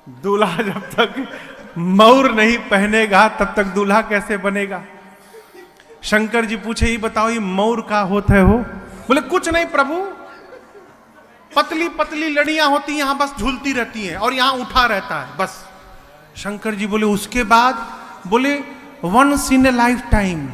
दूल्हा जब तक मौर नहीं पहनेगा तब तक दूल्हा कैसे बनेगा। शंकर जी पूछे, ये बताओ ये मौर का होता है हो? बोले कुछ नहीं प्रभु, पतली पतली लड़ियां होती यहां बस झूलती रहती हैं और यहां उठा रहता है बस। शंकर जी बोले उसके बाद? बोले once in a lifetime,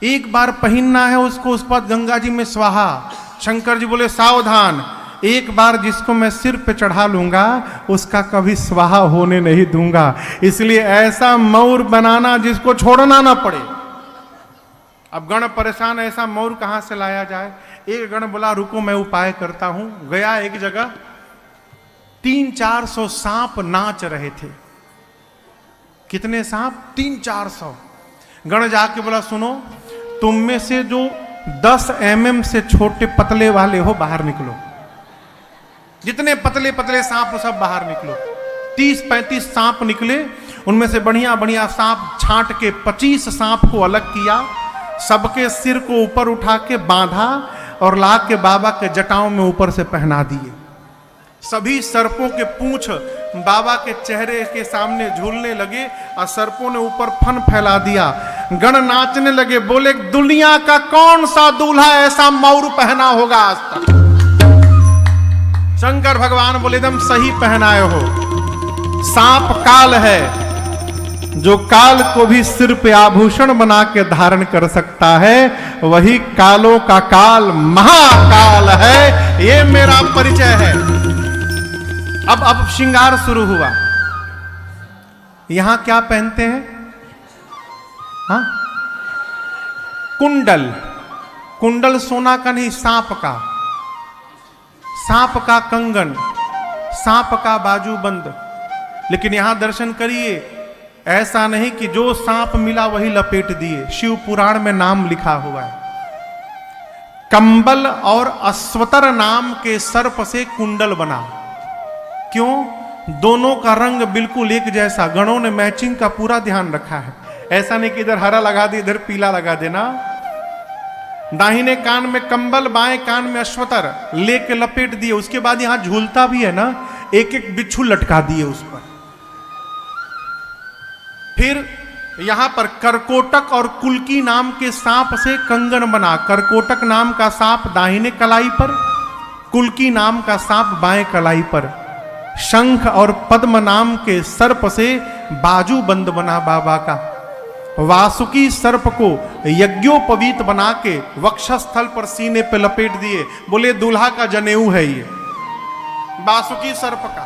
एक बार पहनना है उसको, उस बाद गंगा जी में स्वाहा। शंकर जी बोले सावधान, एक बार जिसको मैं सिर पे चढ़ा लूंगा उसका कभी स्वाहा होने नहीं दूंगा, इसलिए ऐसा मौर बनाना जिसको छोड़ना ना पड़े। अब गण परेशान, ऐसा मौर कहां से लाया जाए। एक गण बोला रुको मैं उपाय करता हूं। गया एक जगह, 300-400 सांप नाच रहे थे। कितने सांप? 300-400। गण जाके बोला सुनो, तुम में से जो 10 mm से छोटे पतले वाले हो बाहर निकलो। जितने पतले पतले सांप सब बाहर निकलो। 30-35 सांप निकले, उनमें से बढ़िया बढ़िया सांप छांट के 25 सांप को अलग किया, सबके सिर को ऊपर उठा के बांधा और ला के बाबा के जटाओं में ऊपर से पहना दिए। सभी सर्पों के पूंछ बाबा के चेहरे के सामने झूलने लगे और सर्पों ने ऊपर फन फैला दिया। गण नाचने लगे, बोले दुनिया का कौन सा दूल्हा ऐसा मौर पहना होगा आज तक। शंकर भगवान बोले एकदम सही पहनाए हो। सांप काल है, जो काल को भी सिर पे आभूषण बना के धारण कर सकता है, वही कालों का काल महाकाल है। ये मेरा परिचय है। अब श्रृंगार शुरू हुआ। यहां क्या पहनते हैं? हाँ, कुंडल। कुंडल सोना का नहीं, सांप का। सांप का कंगन, सांप का बाजूबंद। लेकिन यहां दर्शन करिए, ऐसा नहीं कि जो सांप मिला वही लपेट दिए। शिव पुराण में नाम लिखा हुआ है, कंबल और अश्वतर नाम के सर्प से कुंडल बना। क्यों? दोनों का रंग बिल्कुल एक जैसा। गणों ने मैचिंग का पूरा ध्यान रखा है। ऐसा नहीं कि इधर हरा लगा दे इधर पीला लगा देना। दाहिने कान में कंबल, बाएं कान में अश्वतर लेके लपेट दिए। उसके बाद यहां झूलता भी है ना, एक एक बिच्छू लटका दिए उस पर। फिर यहां पर करकोटक और कुल्की नाम के सांप से कंगन बना। करकोटक नाम का सांप दाहिने कलाई पर, कुल्की नाम का सांप बाएं कलाई पर। शंख और पद्म नाम के सर्प से बाजू बंद बना बाबा का। वासुकी सर्प को यज्ञोपवीत बना के वक्षस्थल पर सीने पे लपेट दिए। बोले दूल्हा का जनेऊ है ये, वासुकी सर्प का।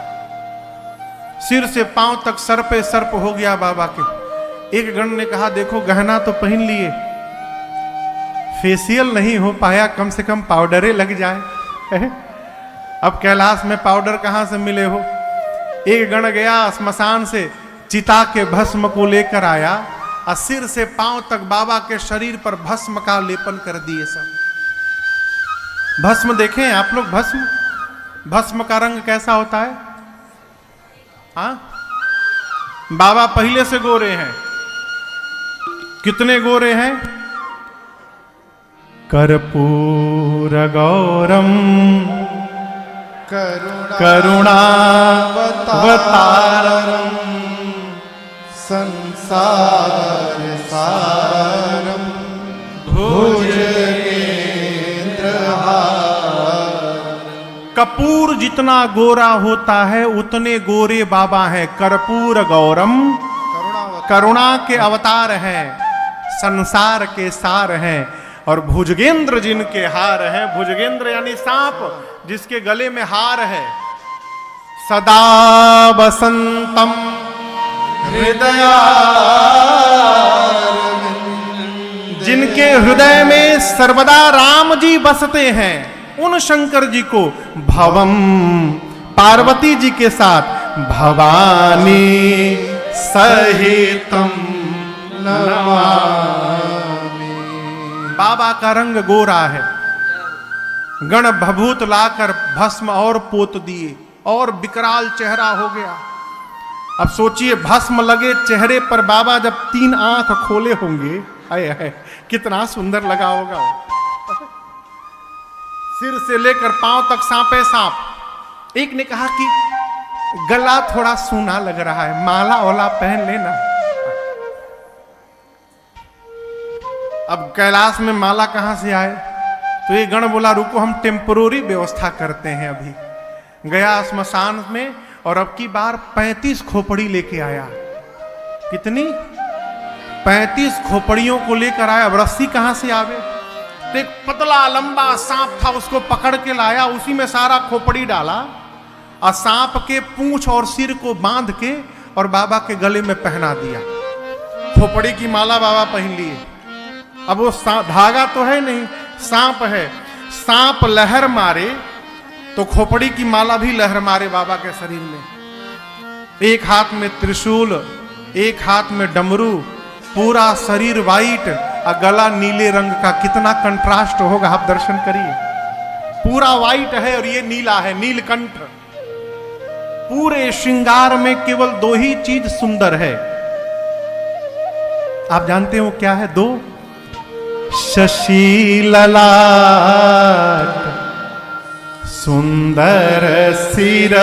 सिर से पांव तक सर्पे सर्प हो गया बाबा के। एक गण ने कहा देखो गहना तो पहन लिए, फेशियल नहीं हो पाया, कम से कम पाउडरे लग जाए। अब कैलाश में पाउडर कहां से मिले हो। एक गण गया श्मशान से चिता के भस्म को लेकर आया और सिर से पांव तक बाबा के शरीर पर भस्म का लेपन कर दिए। सब भस्म देखें आप लोग, भस्म का रंग कैसा होता है? हाँ, बाबा पहले से गोरे हैं। कितने गोरे हैं? कर्पूर गौरम करुणावतारम संसार सारम भुजगेंद्रहारम। कपूर जितना गोरा होता है उतने गोरे बाबा हैं। कर्पूर गौरम, करुणा के अवतार हैं, संसार के सार हैं। और भुजगेंद्र जिनके हार हैं, भुजगेंद्र यानी सांप जिसके गले में हार है। सदा बसंतम हृदया, जिनके हृदय में सर्वदा राम जी बसते हैं, उन शंकर जी को भवम, पार्वती जी के साथ भवानी सहितम नमामि। बाबा का रंग गोरा है। गण भभूत लाकर भस्म और पोत दिए और विकराल चेहरा हो गया। अब सोचिए भस्म लगे चेहरे पर, बाबा जब 3 आंख खोले होंगे, आए है कितना सुंदर लगा होगा। सिर से लेकर पांव तक सांपे सांप। एक ने कहा कि गला थोड़ा सूना लग रहा है, माला ओला पहन लेना। अब कैलाश में माला कहां से आए? तो ये गण बोला रुको, हम टेम्परोरी व्यवस्था करते हैं। अभी गया स्मशान में और अब की बार 35 खोपड़ी लेके आया। कितनी? 35 खोपड़ियों को लेकर आया। अब रस्सी कहां से आवे? तो एक पतला लंबा सांप था, उसको पकड़ के लाया, उसी में सारा खोपड़ी डाला और सांप के पूंछ और सिर को बांध के और बाबा के गले में पहना दिया। खोपड़ी की माला बाबा पहन लिए। अब वो धागा तो है नहीं, सांप है। सांप लहर मारे तो खोपड़ी की माला भी लहर मारे बाबा के शरीर में। एक हाथ में त्रिशूल, एक हाथ में डमरू, पूरा शरीर वाइट और गला नीले रंग का। कितना कंट्रास्ट होगा, आप दर्शन करिए। पूरा वाइट है और ये नीला है, नीलकंठ। पूरे श्रृंगार में केवल 2 ही चीज सुंदर है। आप जानते हो क्या है? 2 शशि ललाट, सुंदर सिर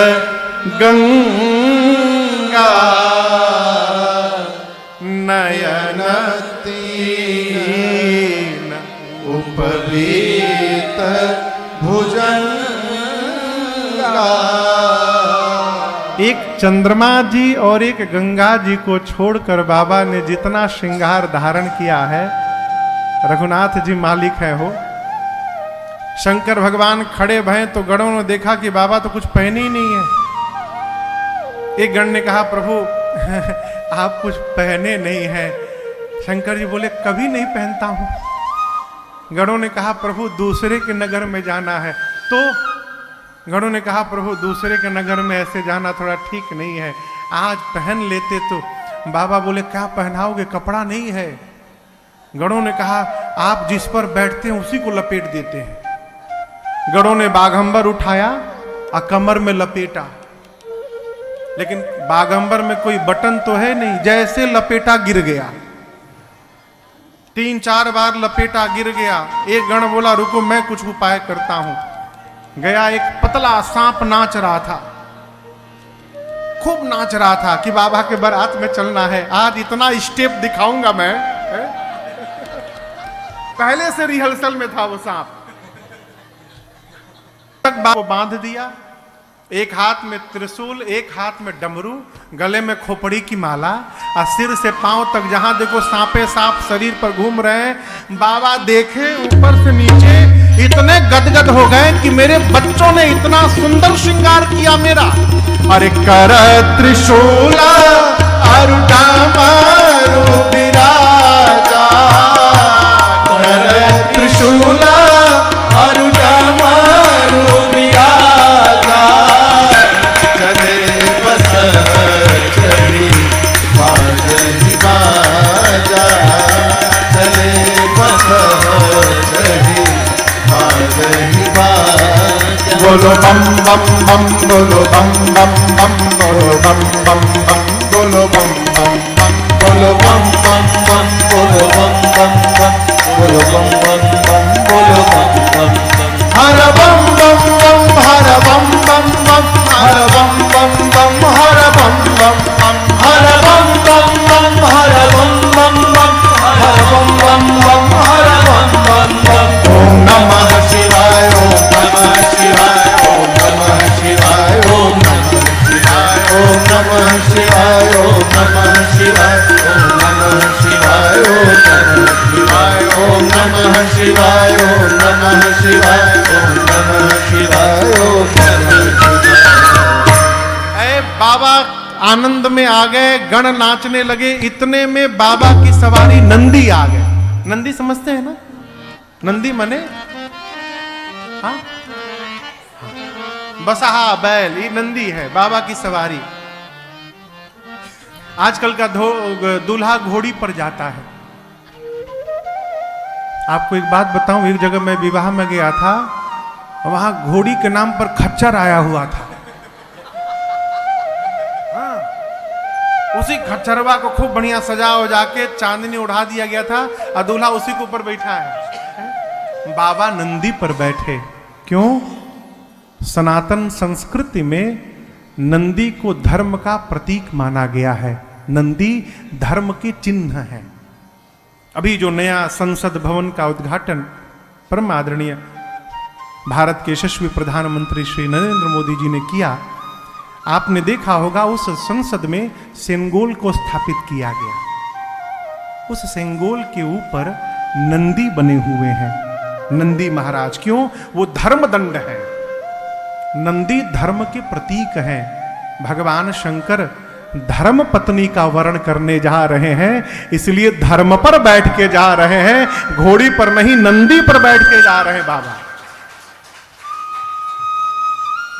गंगा, नयन तीन उपवीत भुजंगा। एक चंद्रमा जी और एक गंगा जी को छोड़कर बाबा ने जितना श्रृंगार धारण किया है, रघुनाथ जी मालिक है हो। शंकर भगवान खड़े भय तो गणों ने देखा कि बाबा तो कुछ पहने ही नहीं है। एक गण ने कहा प्रभु आप कुछ पहने नहीं हैं। शंकर जी बोले कभी नहीं पहनता हूं। गणों ने कहा प्रभु दूसरे के नगर में जाना है। तो गणों ने कहा प्रभु दूसरे के नगर में ऐसे जाना थोड़ा ठीक नहीं है, आज पहन लेते तो। बाबा बोले क्या पहनाओगे, कपड़ा नहीं है। गणों ने कहा आप जिस पर बैठते हैं उसी को लपेट देते हैं। गणों ने बाघंबर उठाया और कमर में लपेटा, लेकिन बाघंबर में कोई बटन तो है नहीं, जैसे लपेटा गिर गया। 3-4 बार लपेटा गिर गया। एक गण बोला रुको मैं कुछ उपाय करता हूं। गया, एक पतला सांप नाच रहा था, खूब नाच रहा था कि बाबा के बारात में चलना है, आज इतना स्टेप दिखाऊंगा मैं। पहले से रिहर्सल में था वो सांप। तक बाबा को बांध दिया, एक हाथ में त्रिशूल, एक हाथ में डमरू, गले में खोपड़ी की माला और सिर से पांव तक जहां देखो सांपे सांप शरीर पर घूम रहे हैं। बाबा देखे ऊपर से नीचे, इतने गदगद हो गए कि मेरे बच्चों ने इतना सुंदर श्रृंगार किया मेरा। अरे कर त्रिशूला अरुटा मारू विराजा, कर त्रिशूला अरुटा मारू विराजा, चले बस चली बाजी बाजा, चले बस चली बाजी बाजा। बोलो बम बम बम, बोलो बम बम बम, बोलो बम बम बम, बोलो बम बम बम, बोलो बम बम बम, बोलो बम बम बम, बोलो बम बम बम, बोलो बम बम बम। हर बम बम बम, हर बम बम बम, हर बम बम बम, हर बम बम बम, हर बम बम बम, हर बम बम बम, हर बम बम बम, हर बम बम बम। ओम नमः शिवाय, ओम नमः शिवाय, ओम नमः शिवाय, ओम नमः शिवाय, ओम नमः शिवाय, ओम नमः शिवाय, ओम नमः शिवाय, ओम नमः शिवाय, ओम नमः शिवाय, ओम नमः शिवाय, ओम नमः शिवाय, ओम नमः शिवाय। ऐ बाबा आनंद में आ गए, गण नाचने लगे। इतने में बाबा की सवारी नंदी आ गए। नंदी समझते हैं ना? नंदी मने हाँ, बसहा बैल, ये नंदी है बाबा की सवारी। आजकल का दूल्हा घोड़ी पर जाता है। आपको एक बात बताऊं, एक जगह मैं विवाह में गया था, वहां घोड़ी के नाम पर खच्चर आया हुआ था। हाँ, उसी खच्चरवा को खूब बढ़िया सजा हो जाके चांदनी उड़ा दिया गया था और दूल्हा उसी के ऊपर बैठा है। बाबा नंदी पर बैठे। क्यों? सनातन संस्कृति में नंदी को धर्म का प्रतीक माना गया है। नंदी धर्म के चिन्ह है। अभी जो नया संसद भवन का उद्घाटन परम आदरणीय भारत के यशस्वी प्रधानमंत्री श्री नरेंद्र मोदी जी ने किया, आपने देखा होगा उस संसद में सेंगोल को स्थापित किया गया। उस सेंगोल के ऊपर नंदी बने हुए हैं, नंदी महाराज। क्यों? वो धर्म दंड है। नंदी धर्म के प्रतीक हैं। भगवान शंकर धर्म पत्नी का वर्ण करने जा रहे हैं, इसलिए धर्म पर बैठ के जा रहे हैं, घोड़ी पर नहीं, नंदी पर बैठ के जा रहे हैं।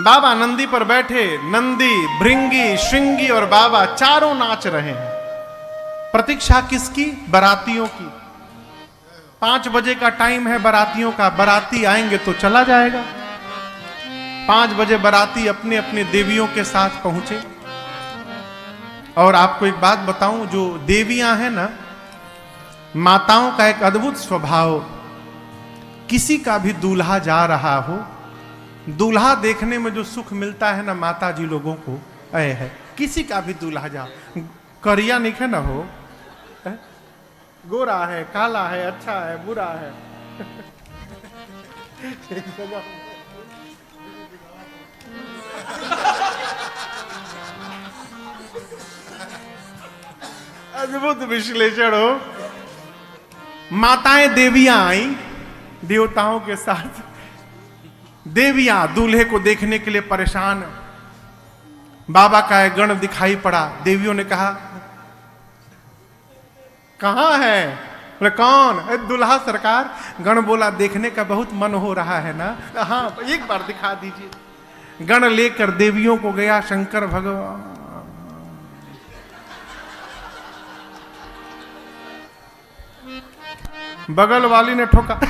बाबा नंदी पर बैठे, नंदी, भृंगी, श्रृंगी और बाबा चारों नाच रहे हैं। प्रतीक्षा किसकी? बारातियों की। 5 बजे का टाइम है बारातियों का। बाराती आएंगे तो चला जाएगा। 5 बजे बाराती अपने अपने देवियों के साथ पहुंचे। और आपको एक बात बताऊं, जो देवियां हैं ना, माताओं का एक अद्भुत स्वभाव, किसी का भी दूल्हा जा रहा हो, दूल्हा देखने में जो सुख मिलता है ना माता जी लोगों को, है किसी का भी दूल्हा जा, करिया निखे ना हो, गोरा है, काला है, अच्छा है, बुरा है, अद्भुत विश्लेषण हो। माताएं देवियां आई देवताओं के साथ। देवियां दूल्हे को देखने के लिए परेशान। बाबा का एक गण दिखाई पड़ा। देवियों ने कहा, कहां है? बोले कौन? दूल्हा सरकार। गण बोला, देखने का बहुत मन हो रहा है ना? हाँ, एक बार दिखा दीजिए। गण लेकर देवियों को गया शंकर भगवान। बगल वाली ने ठोका।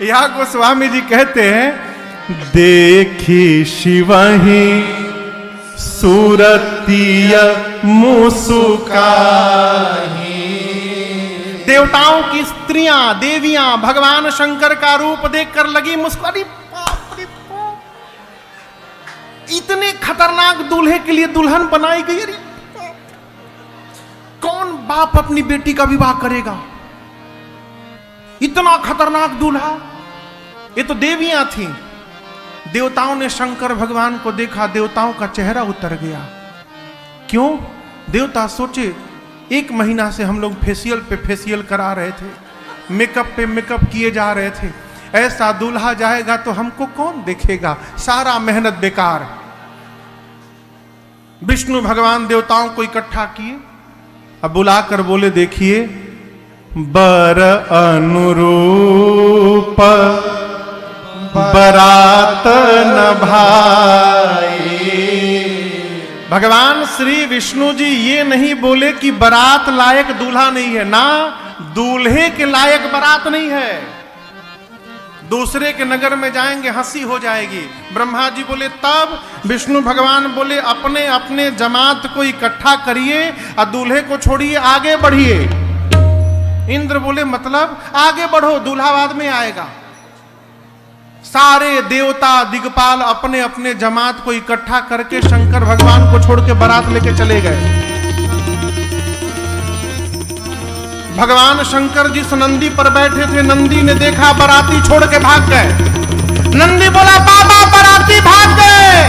यहां गोस्वामी जी कहते हैं, देखी शिवहि सूरतीय मुसुकाही। देवताओं की स्त्रियां, देवियां भगवान शंकर का रूप देखकर लगी मुस्कुराने। इतने खतरनाक दूल्हे के लिए दुल्हन बनाई गई। अरे कौन बाप अपनी बेटी का विवाह करेगा? इतना खतरनाक दूल्हा। ये तो देवियां थीं। देवताओं ने शंकर भगवान को देखा, देवताओं का चेहरा उतर गया। क्यों? देवता सोचे, 1 महीना से हम लोग फेशियल पे फेशियल करा रहे थे, मेकअप पे मेकअप किए जा रहे थे, ऐसा दूल्हा जाएगा तो हमको कौन देखेगा? सारा मेहनत बेकार। विष्णु भगवान देवताओं को इकट्ठा किए, अब बुलाकर बोले, देखिए बर अनुरूप बरात न भाई। भगवान श्री विष्णु जी ये नहीं बोले कि बारात लायक दूल्हा नहीं है ना, दूल्हे के लायक बारात नहीं है। दूसरे के नगर में जाएंगे हंसी हो जाएगी। ब्रह्मा जी बोले तब, विष्णु भगवान बोले अपने अपने जमात को इकट्ठा करिए और दूल्हे को छोड़िए, आगे बढ़िए। इंद्र बोले मतलब आगे बढ़ो, दूल्हा बाद में आएगा। सारे देवता दिग्पाल अपने अपने जमात को इकट्ठा करके शंकर भगवान को छोड़ के बारात लेके चले गए। भगवान शंकर जिस नंदी पर बैठे थे, नंदी ने देखा बाराती छोड़ के भाग गए। नंदी बोला, बाबा बाराती भाग गए,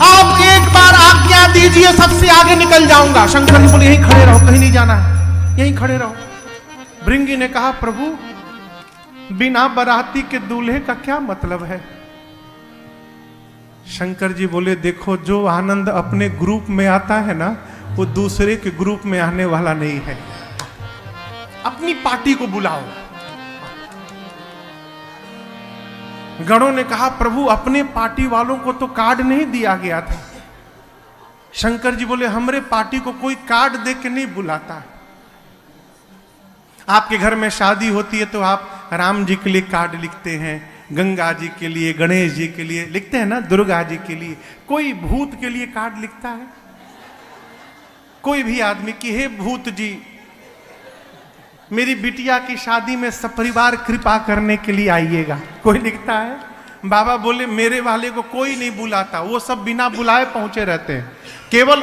आप एक बार आज्ञा दीजिए, सबसे आगे निकल जाऊंगा। शंकर जी बोले, यहीं खड़े रहो, कहीं नहीं जाना है, यहीं खड़े रहो। भृंगी ने कहा, प्रभु बिना बाराती के दूल्हे का क्या मतलब है? शंकर जी बोले, देखो जो आनंद अपने ग्रुप में आता है ना, वो दूसरे के ग्रुप में आने वाला नहीं है। अपनी पार्टी को बुलाओ। गणों ने कहा, प्रभु अपने पार्टी वालों को तो कार्ड नहीं दिया गया था। शंकर जी बोले, हमरे पार्टी को कोई कार्ड दे के नहीं बुलाता। आपके घर में शादी होती है तो आप राम जी के लिए कार्ड लिखते हैं, गंगा जी के लिए, गणेश जी के लिए लिखते हैं ना, दुर्गा जी के लिए। कोई भूत के लिए कार्ड लिखता है? कोई भी आदमी कि हे भूत जी, मेरी बिटिया की शादी में सपरिवार कृपा करने के लिए आइएगा, कोई लिखता है? बाबा बोले मेरे वाले को कोई नहीं बुलाता, वो सब बिना बुलाए पहुंचे रहते हैं, केवल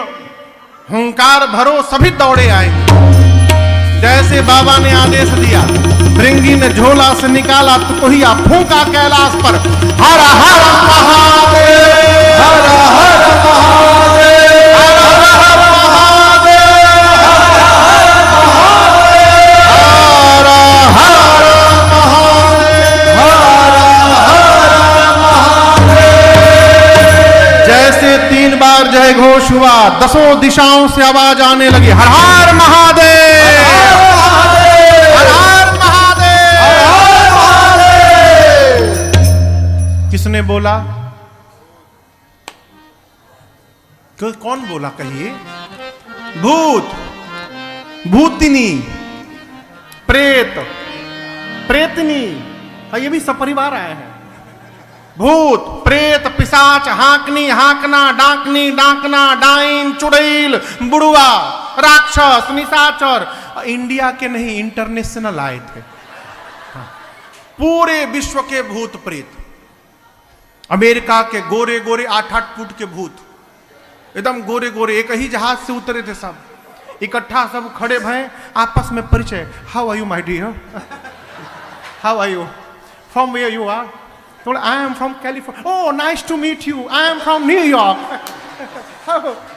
हुंकार भरो सभी दौड़े आएंगे। जैसे बाबा ने आदेश दिया, भृंगी ने झोला से निकाला तो कोहिया फूंका कैलाश पर, हर हर महादेव, हर हर महादेव, हर हर महादेव, हर हर महादेव, हर महादेव। जैसे 3 बार जय घोष हुआ, 10 दिशाओं से आवाज आने लगी, हर हर महादेव, किसने बोला? कौन बोला कहिए? भूत, भूतिनी, प्रेत, प्रेतनी, ये भी सपरिवार आए हैं। भूत, प्रेत, पिशाच, हाकनी, हाकना, डाकनी, डाकना, डाइन, चुड़ैल, बुड़वा, राक्षस, निशाचर, इंडिया के नहीं इंटरनेशनल आए थे। पूरे विश्व के भूत प्रेत, अमेरिका के गोरे गोरे 8-8 फुट के भूत, एकदम गोरे गोरे, एक ही जहाज से उतरे थे, सब इकट्ठा सब खड़े भय, आपस में परिचय, how are you my dear, how are you, from where you are, तो I am from California, oh nice to meet you, I am from New York,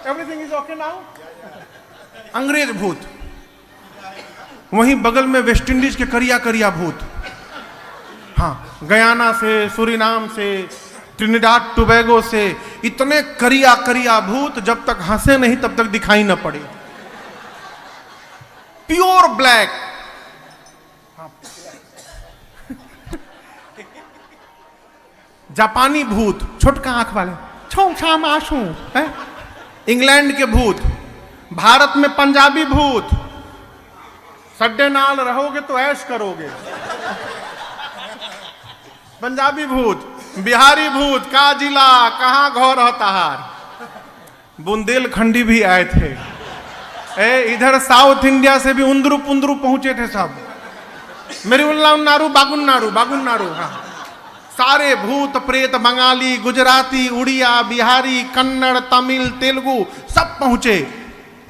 everything is okay now. अंग्रेज भूत, वहीं बगल में वेस्ट इंडीज के करिया करिया भूत, हाँ गयाना से, सूरीनाम से, ट्रिनिडाद टोबैगो से, इतने करिया करिया भूत, जब तक हंसे नहीं तब तक दिखाई न पड़े, प्योर ब्लैक। जापानी भूत, छोटका आंख वाले, छो छाम आंसू है। इंग्लैंड के भूत, भारत में पंजाबी भूत, सड्डे नाल रहोगे तो ऐश करोगे, पंजाबी भूत, बिहारी भूत, का जिला कहाँ घोर हताहार, बुंदेलखंडी भी आए थे, इधर साउथ इंडिया से भी उंदरू पुंदरू पहुंचे थे सब, मेरी उन्नारू बागुन्नारू बागुन्नारू, हाँ सारे भूत प्रेत, बंगाली, गुजराती, उड़िया, बिहारी, कन्नड़, तमिल, तेलुगु सब पहुंचे।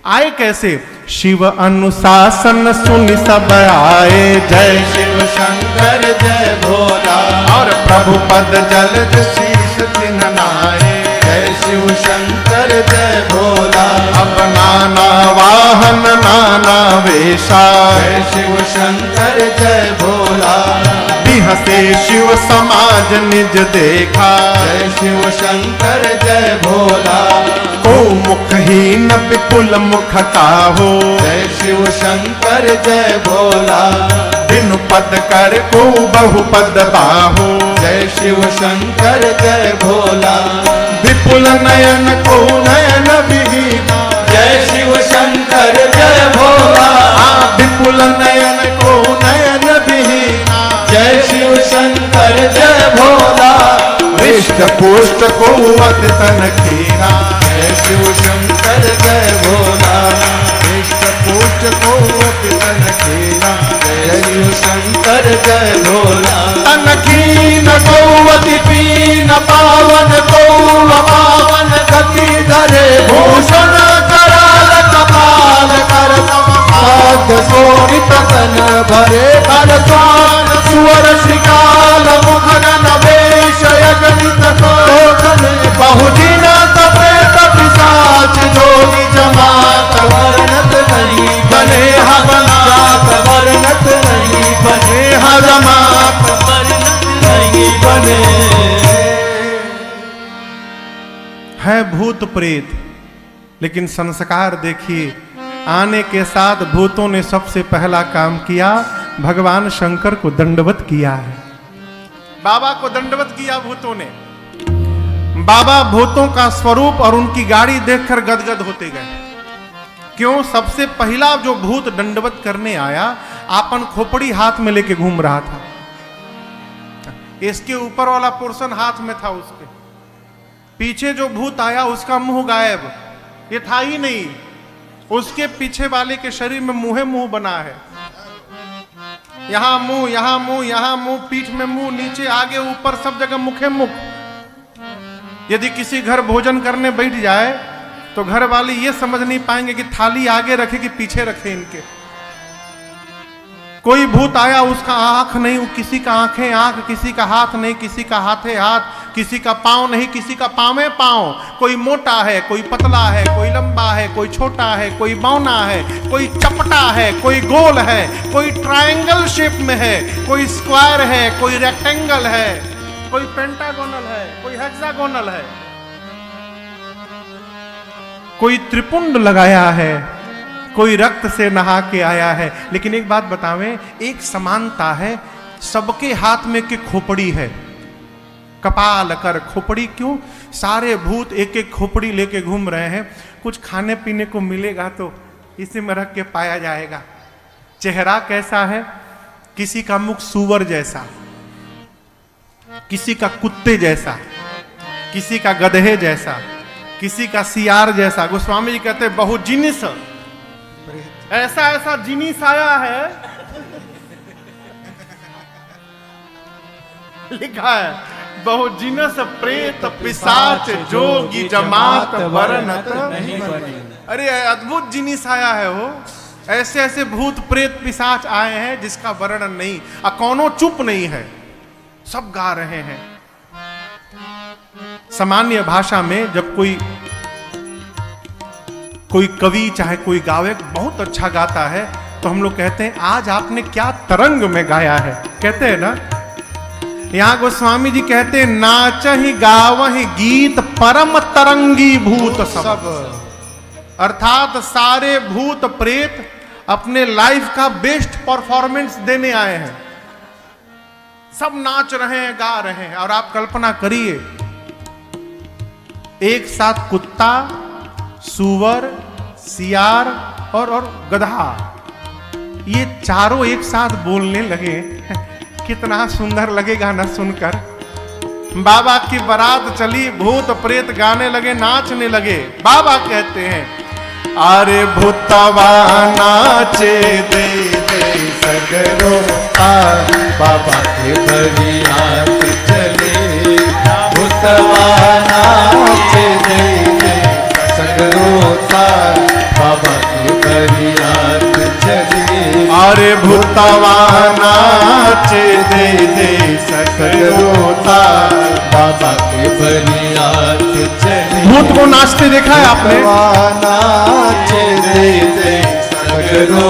आए कैसे? शिव अनुशासन सुन सब आए, जय शिव शंकर जय भोला, और प्रभु पद जलद शीश दिन नाए, जय शिव शंकर जय भोला। अब नाना वाहन नाना वेशा, जय शिव शंकर जय भोला। बिहसे शिव समाज निज देखा, जय शिव शंकर जय भोला। को मुखहीन विपुल मुख काहो, जय शिव शंकर जय भोला। बिनु पद कर को बहुपद बाहो, जय शिव शंकर जय भोला। विपुल नयन को नयन विहीना, जय शिव शंकर जय भोला। विपुल नयन को नयन विहीना, जय शिव शंकर जय भोला। हृष्ट पुष्ट को अति तन कीना, जय शिव शंकर जय भोला। हृष्ट पुष्ट को अति तन कीना, जय शिव शंकर जय भोला। तन कीन को अति पीन, पावन को पावन गति धरे। भूषण कराल कपाल कर, साध्य शोभित तन भरे। कर स्वान सुवर श्रीकाल मुखगन वेश, यजनित शोभन बहुदिन सप्रेत पिशाच। जोगी जमात वर्णत नहीं बने, जमात वर्णत नहीं बने, जमात वर्णत नहीं बने। है भूत प्रेत, लेकिन संस्कार देखिए, आने के साथ भूतों ने सबसे पहला काम किया, भगवान शंकर को दंडवत किया है। बाबा को दंडवत किया भूतों ने। बाबा भूतों का स्वरूप और उनकी गाड़ी देखकर गदगद होते गए। क्यों? सबसे पहला जो भूत दंडवत करने आया, आपन खोपड़ी हाथ में लेके घूम रहा था। इसके ऊपर वाला पोर्शन हाथ में था उसके। पीछे जो भूत आया उसका मुंह गायब, ये था ही नहीं। उसके पीछे वाले के शरीर में मुंह बना है। यहां मुंह, यहां मुंह, यहां मुंह, पीठ में मुंह, नीचे, आगे, ऊपर, सब जगह मुखे मुख। यदि किसी घर भोजन करने बैठ जाए तो घर वाले ये समझ नहीं पाएंगे कि थाली आगे रखे कि पीछे रखे इनके। कोई भूत आया, उसका आंख नहीं, किसी का आंखें आंख, किसी का हाथ नहीं, किसी का हाथे हाथ, किसी का पांव नहीं, किसी का पांवे पांव। कोई मोटा है, कोई पतला है, कोई लंबा है, कोई छोटा है, कोई बौना है, कोई चपटा है, कोई गोल है, कोई ट्रायंगल शेप में है, कोई स्क्वायर है, कोई रेक्टेंगल है, कोई पेंटागोनल है, कोई हेक्सागोनल है, कोई त्रिपुंड लगाया है, कोई रक्त से नहा के आया है। लेकिन एक बात बतावें, एक समानता है, सबके हाथ में के खोपड़ी है, कपाल कर खोपड़ी। क्यों? सारे भूत एक एक खोपड़ी लेके घूम रहे हैं। कुछ खाने पीने को मिलेगा तो इसी में रख के पाया जाएगा। चेहरा कैसा है? किसी का मुख सूअर जैसा, किसी का कुत्ते जैसा, किसी का गधे जैसा, किसी का सियार जैसा। गोस्वामी जी कहते हैं बहुत जिनिस, ऐसा ऐसा जिनिस आया है, लिखा है बहु जिनस प्रेत पिशाच जोगी जमात वर्णत नहीं बनी। अरे अद्भुत जिनिस आया है वो। ऐसे ऐसे भूत प्रेत पिशाच आए हैं जिसका वर्णन नहीं, कौनो चुप नहीं है, सब गा रहे हैं। सामान्य भाषा में जब कोई कवि चाहे कोई गायक बहुत अच्छा गाता है तो हम लोग कहते हैं आज आपने क्या तरंग में गाया है, कहते हैं ना। यहां गोस्वामी जी कहते हैं नाच ही गावहि गीत परम तरंगी भूत सब। अर्थात सारे भूत प्रेत अपने लाइफ का बेस्ट परफॉर्मेंस देने आए हैं, सब नाच रहे हैं, गा रहे हैं। और आप कल्पना करिए, एक साथ कुत्ता, सूअर, सियार और गधा, ये चारों एक साथ बोलने लगे, कितना सुंदर लगेगा ना सुनकर। बाबा की बारात चली, भूत प्रेत गाने लगे, नाचने लगे। बाबा कहते हैं अरे भूतवा नाचे दे दे सगरो बाबा के बरियात चले। भूतवा नाचे दे दे सगरो बाबा के बरियात चले। अरे भूतवा नाचे दे दे सगरो बाबा के बरियात चले। भूत को नाचते देखा है आपने? नाचे दे दे सगरो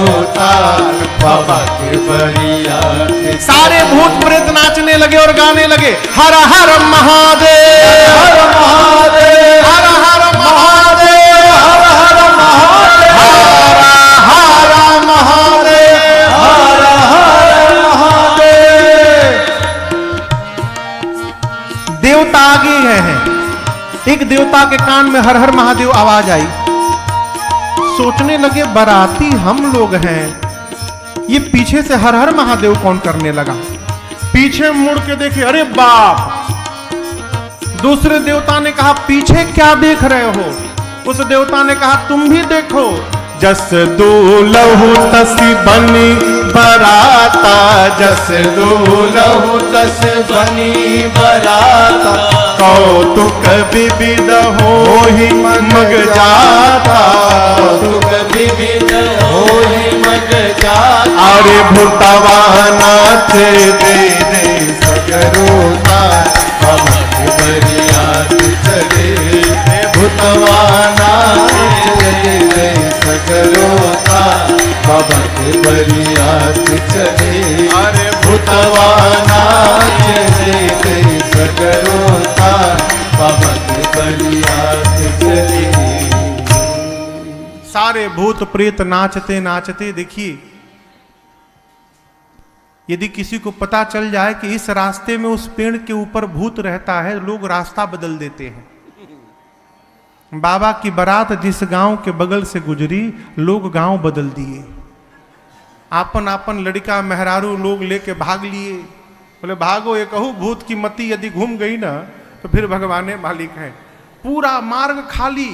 बाबा के बरियात। सारे भूत प्रेत नाचने लगे और गाने लगे, हर हर महादेव, हर महादेव, हर हर महादेव, हर हर महादेव, हर हर महादेव, हर हर महादेव। देवता आगे हैं। एक देवता के कान में हर हर महादेव आवाज आई। सोचने लगे बाराती हम लोग हैं, ये पीछे से हर हर महादेव कौन करने लगा। पीछे मुड़ के देखे, अरे बाप। दूसरे देवता ने कहा पीछे क्या देख रहे हो? उस देवता ने कहा तुम भी देखो। जस दूलहु तस बनी बराता, जस दूलहु तस बनी बराता। कौतुक विविध होहि मग जाता, कौतुक विविध होहि मग जाता। अरे भूतवा नाचे दे दे सगरोता बाबा के बरियात चले। भूतवा नाचे दे दे सगरोता बाबा के बरियात चले। अरे भूतवा नाचे दे दे सगरोता बाबा के बरियात चले। सारे भूत प्रेत नाचते नाचते, देखिए यदि किसी को पता चल जाए कि इस रास्ते में उस पेड़ के ऊपर भूत रहता है, लोग रास्ता बदल देते हैं। बाबा की बारात जिस गांव के बगल से गुजरी, लोग गांव बदल दिए। आपन आपन लड़का मेहरारू लोग लेके भाग लिए। बोले भागो, ये कहूँ भूत की मती यदि घूम गई ना तो फिर भगवान मालिक है। पूरा मार्ग खाली।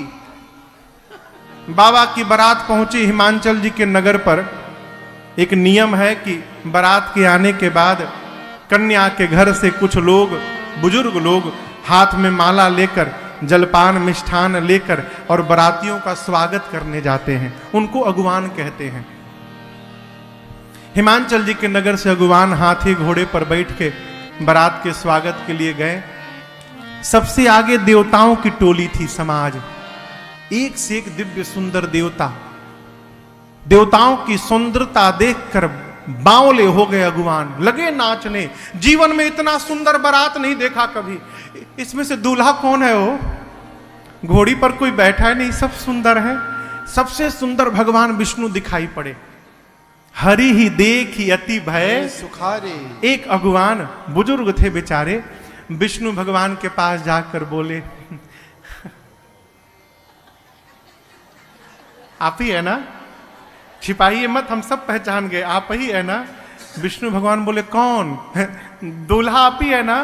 बाबा की बारात पहुंची हिमाचल जी के नगर पर। एक नियम है कि बारात के आने के बाद कन्या के घर से कुछ लोग, बुजुर्ग लोग, हाथ में माला लेकर, जलपान मिष्ठान लेकर और बारातियों का स्वागत करने जाते हैं। उनको अगुवान कहते हैं। हिमांचल जी के नगर से अगुवान हाथी घोड़े पर बैठ के बारात के स्वागत के लिए गए। सबसे आगे देवताओं की टोली थी समाज, एक से एक दिव्य सुंदर देवता। देवताओं की सुंदरता देखकर बावले हो गए अगुवान, लगे नाचने। जीवन में इतना सुंदर बारात नहीं देखा कभी। इसमें से दूल्हा कौन है? वो घोड़ी पर कोई बैठा है नहीं, सब सुंदर है। सबसे सुंदर भगवान विष्णु दिखाई पड़े। हरि ही देखी अति भय सुखारे। एक अगुवान बुजुर्ग थे बेचारे, विष्णु भगवान के पास जाकर बोले, आप ही है ना? छिपाइए मत, हम सब पहचान गए, आप ही है ना? विष्णु भगवान बोले, कौन? दूल्हा आप ही है ना?